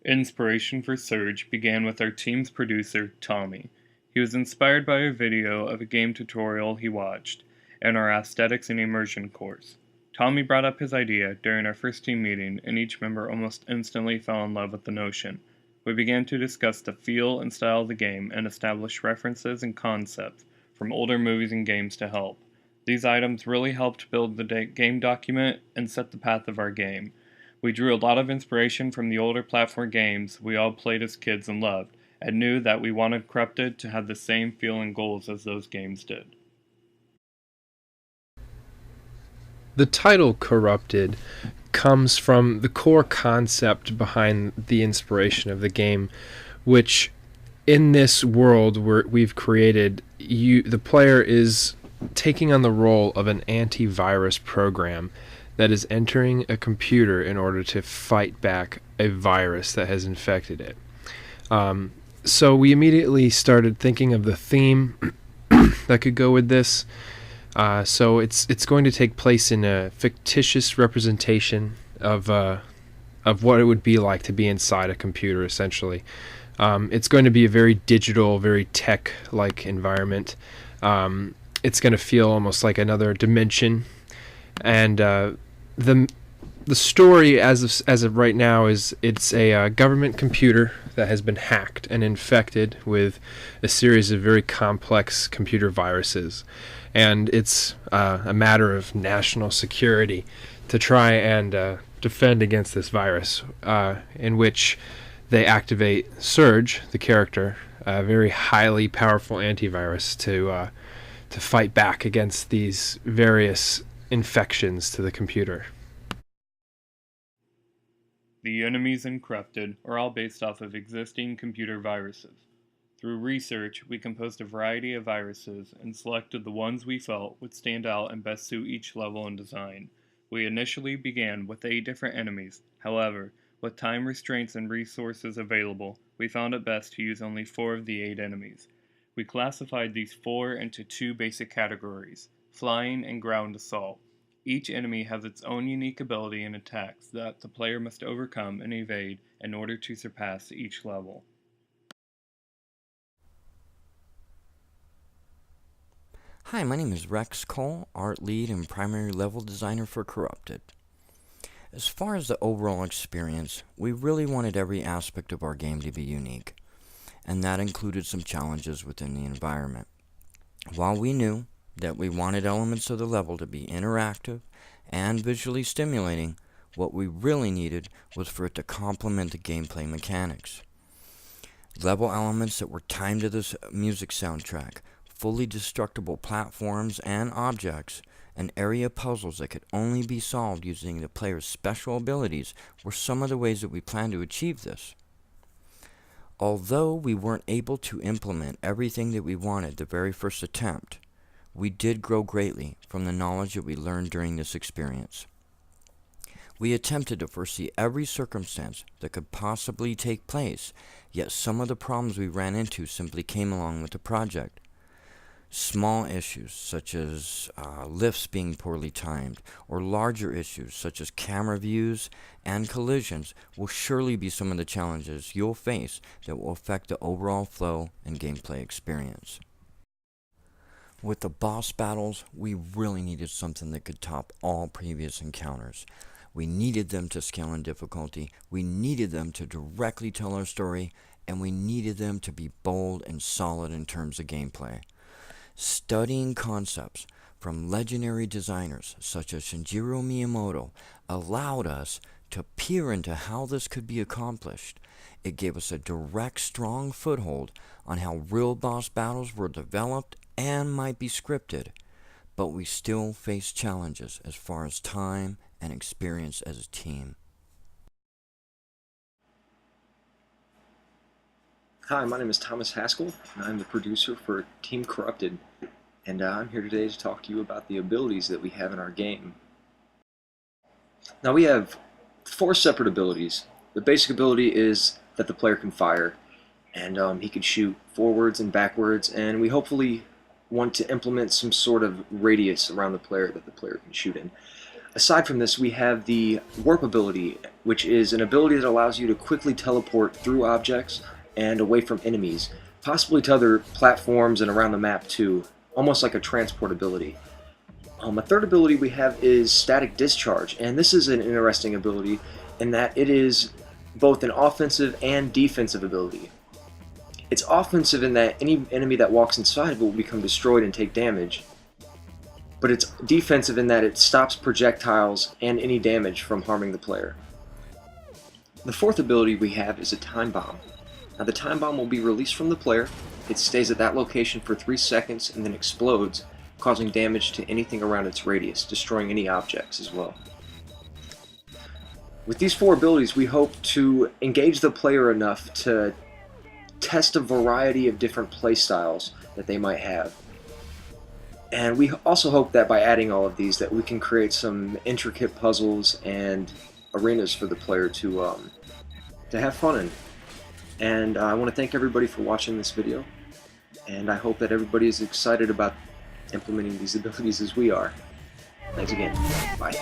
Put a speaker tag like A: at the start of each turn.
A: Inspiration for Surge began with our team's producer, Tommy. He was inspired by a video of a game tutorial he watched in our Aesthetics and Immersion course. Tommy brought up his idea during our first team meeting, and each member almost instantly fell in love with the notion. We began to discuss the feel and style of the game and establish references and concepts from older movies and games to help. These items really helped build the game document and set the path of our game. We drew a lot of inspiration from the older platform games we all played as kids and loved, and knew that we wanted Corrupted to have the same feel and goals as those games did.
B: The title Corrupted comes from the core concept behind the inspiration of the game, which in this world we've created, the player is taking on the role of an antivirus program that is entering a computer in order to fight back a virus that has infected it. So we immediately started thinking of the theme that could go with this. So it's going to take place in a fictitious representation of what it would be like to be inside a computer, essentially. It's going to be a very digital, very tech-like environment. It's going to feel almost like another dimension, and the story as of right now is it's a government computer that has been hacked and infected with a series of very complex computer viruses, and it's a matter of national security to try and defend against this virus, in which they activate Surge, the character, a very highly powerful antivirus to fight back against these various infections to the computer.
A: The enemies in Corrupted are all based off of existing computer viruses. Through research, we composed a variety of viruses and selected the ones we felt would stand out and best suit each level and design. We initially began with 8 different enemies. However, with time restraints and resources available, we found it best to use only 4 of the 8 enemies. We classified these 4 into 2 basic categories: flying and ground assault. Each enemy has its own unique ability and attacks that the player must overcome and evade in order to surpass each level.
C: Hi, my name is Rex Cole, art lead and primary level designer for Corrupted. As far as the overall experience, we really wanted every aspect of our game to be unique, and that included some challenges within the environment. While we knew that we wanted elements of the level to be interactive and visually stimulating, what we really needed was for it to complement the gameplay mechanics. Level elements that were timed to this music soundtrack, fully destructible platforms and objects, and area puzzles that could only be solved using the player's special abilities were some of the ways that we planned to achieve this. Although we weren't able to implement everything that we wanted the very first attempt, we did grow greatly from the knowledge that we learned during this experience. We attempted to foresee every circumstance that could possibly take place, yet some of the problems we ran into simply came along with the project. Small issues such as lifts being poorly timed, or larger issues such as camera views and collisions will surely be some of the challenges you'll face that will affect the overall flow and gameplay experience. With the boss battles, we really needed something that could top all previous encounters. We needed them to scale in difficulty, we needed them to directly tell our story, and we needed them to be bold and solid in terms of gameplay. Studying concepts from legendary designers such as Shigeru Miyamoto allowed us to peer into how this could be accomplished. It gave us a direct, strong foothold on how real boss battles were developed and might be scripted, but we still face challenges as far as time and experience as a team.
D: Hi, my name is Thomas Haskell, and I'm the producer for Team Corrupted, and I'm here today to talk to you about the abilities that we have in our game. Now we have 4 separate abilities. The basic ability is that the player can fire, and he can shoot forwards and backwards, and we hopefully want to implement some sort of radius around the player that the player can shoot in. Aside from this, we have the warp ability, which is an ability that allows you to quickly teleport through objects and away from enemies, possibly to other platforms and around the map too, almost like a transport ability. A third ability we have is Static Discharge, and this is an interesting ability in that it is both an offensive and defensive ability. It's offensive in that any enemy that walks inside of it will become destroyed and take damage, but it's defensive in that it stops projectiles and any damage from harming the player. The fourth ability we have is a Time Bomb. Now the Time Bomb will be released from the player. It stays at that location for 3 seconds and then explodes, causing damage to anything around its radius, destroying any objects as well. With these 4 abilities, we hope to engage the player enough to test a variety of different playstyles that they might have. And we also hope that by adding all of these that we can create some intricate puzzles and arenas for the player to have fun in. And I want to thank everybody for watching this video, and I hope that everybody is excited about implementing these abilities as we are. Thanks again. Bye.